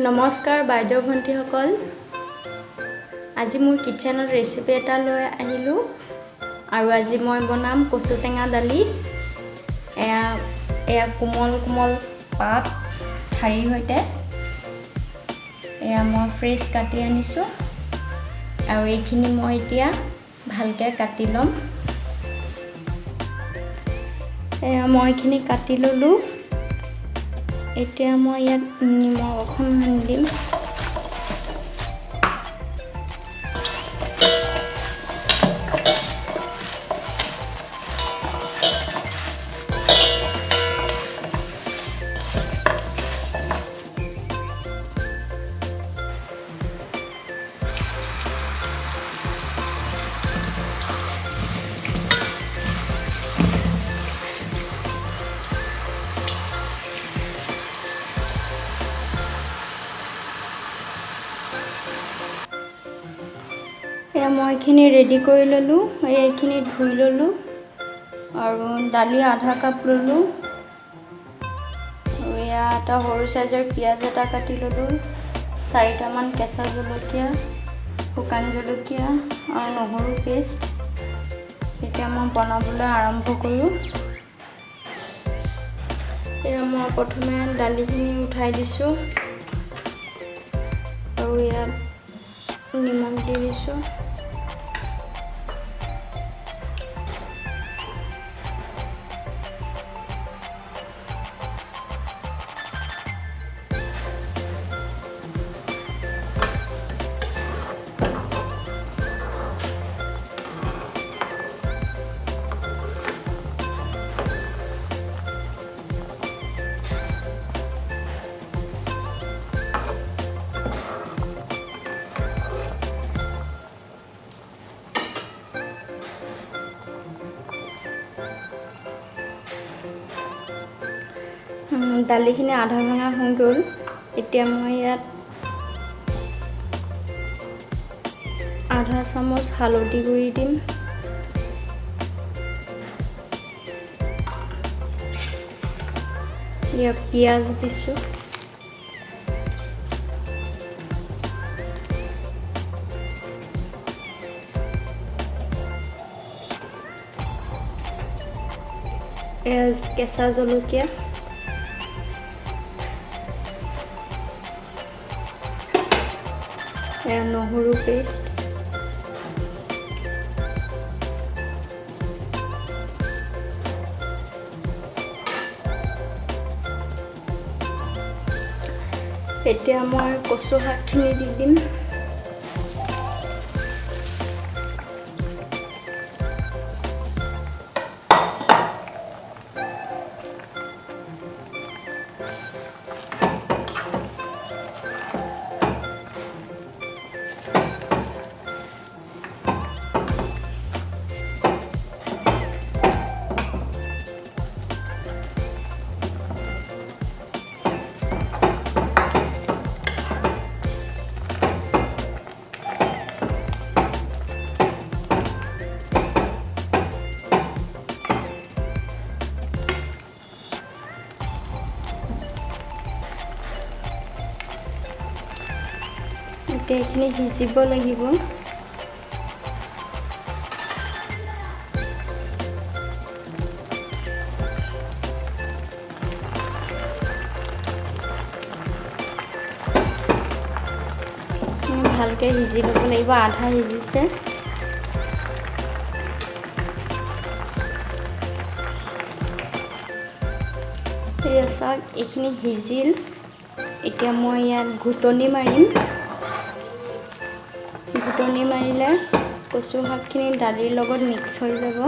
নমস্কাৰ বাইদেউ ভণ্টিসকল, আজি মোৰ কিচেনৰ ৰেচিপি এটা লৈ আহিলোঁ আৰু আজি মই বনাম কচু টেঙা দালি। এয়া কোমল কোমল পাত ঠাৰিৰ সৈতে মই ফ্ৰেছ কাটি আনিছোঁ আৰু এইখিনি মই এতিয়া ভালকৈ কাটি ল'ম। মই এইখিনি কাটি ল'লোঁ। এতিয়া মই ইয়াত নিমখ অকণ সানি দিম। মই এইখিনি ৰেডি কৰি ল'লোঁ। এইখিনি ধুই ল'লোঁ আৰু দালি আধা কাপ ল'লোঁ আৰু এয়া এটা সৰু চাইজৰ পিঁয়াজ এটা কাটি ল'লোঁ, 4টামান কেঁচা জলকীয়া, শুকান জলকীয়া আৰু নহৰু পেষ্ট। এতিয়া মই বনাবলৈ আৰম্ভ কৰোঁ। এয়া মই প্ৰথমে দালিখিনি উঠাই দিছোঁ আৰু ইয়াত নিমখ দি দিছোঁ। দালিখিনি আধা ভঙা হৈ গ'ল। এতিয়া মই ইয়াত আধা চামুচ হালধি গুড়ি দিম, ইয়াত পিঁয়াজ দিছোঁ, কেঁচা জলকীয়া, নহৰু পেষ্ট, এতিয়া মই কচু শাকখিনি দি দিম। এতিয়া এইখিনি সিজিব লাগিব। ভালকৈ সিজি ল'ব লাগিব, আধা সিজিছে। এয়া চাওক, এইখিনি সিজিল। এতিয়া মই ইয়াত ঘুটনি মাৰিম। ঘুটনি মাৰিলে কচু শাকখিনি দালিৰ লগত মিক্স হৈ যাব।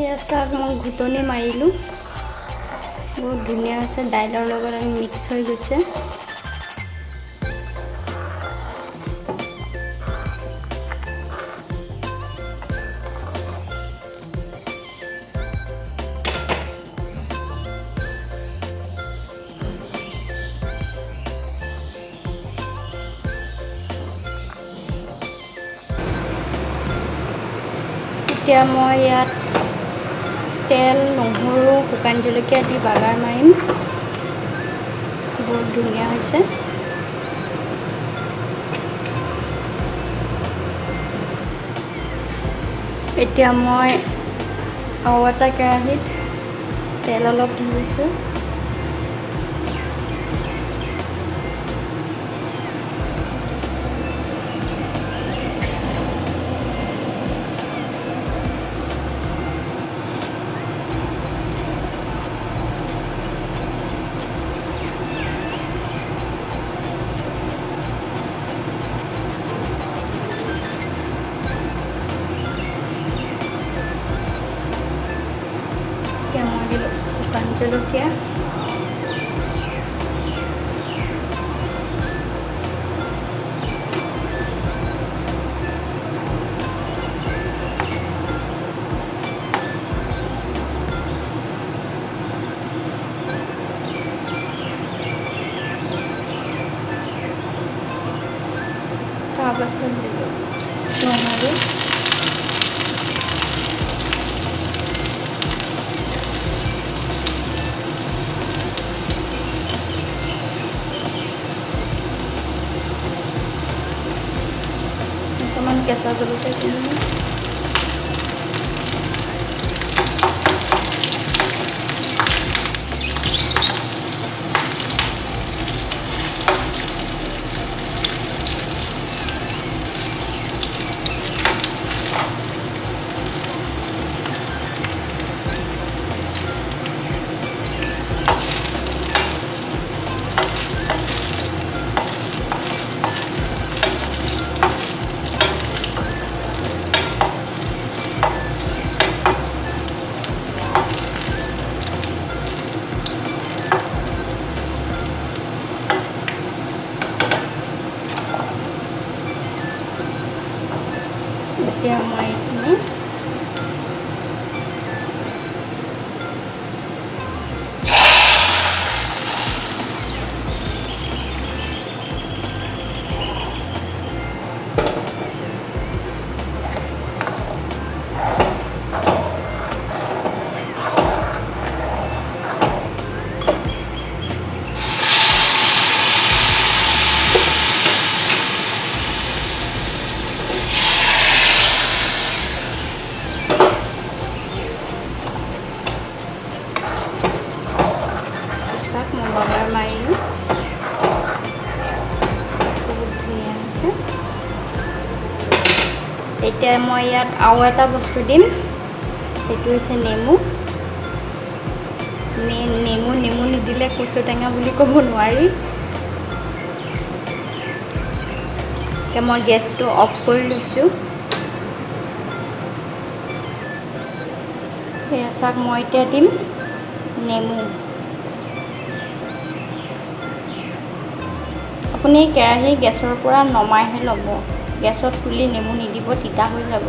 এয়া চাওক, মই ঘুটনি মাৰিলোঁ, বহুত ধুনীয়া হৈছে, দাইলৰ লগত মিক্স হৈ গৈছে। এতিয়া মই ইয়াত তেল, নহৰু, শুকান জলকীয়া দি বাগাৰ মাৰিম। বহুত ধুনীয়া হৈছে। এতিয়া মই আৰু এটা কেৰাহীত তেল অলপ দি দিছোঁ। এতিয়া মই দিলোঁ শুকান জলকীয়া, তাৰপাছত দিলোঁ নহৰু, অকণমান কেঁচা জলকীয়া দিলোঁ। এতিয়া মই এইখিনি মই বাগাৰ মাৰিলোঁ। বহুত ধুনীয়া হৈছে। এতিয়া মই ইয়াত আৰু এটা বস্তু দিম, সেইটো হৈছে নেমু। নেমু নিদিলে কচু টেঙা বুলি ক'ব নোৱাৰি। এতিয়া মই গেছটো অফ কৰি লৈছোঁ। সেয়া চাওক, মই এতিয়া দিম নেমু। আপুনি কেৰাহী গেছৰ পৰা নমাইহে ল'ব। গেছত তুলি নেমু নিদিব, তিতা হৈ যাব।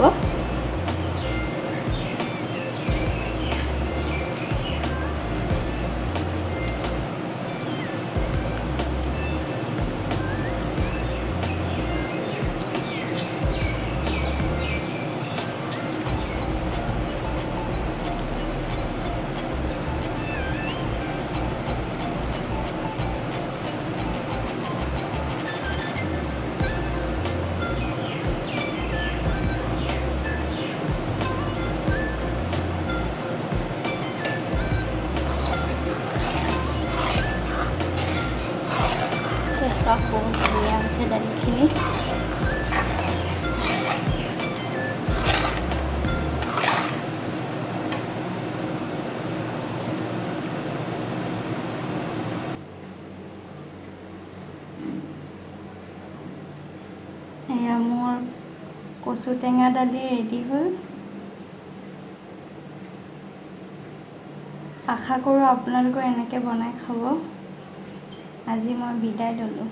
চাওক, বহুত ধুনীয়া হৈছে দালিখিনি। এয়া মোৰ কচু টেঙা দালি ৰেডি হ'ল। আশা কৰোঁ আপোনালোকে এনেকৈ বনাই খাব। আজি মই বিদায় ল'লোঁ।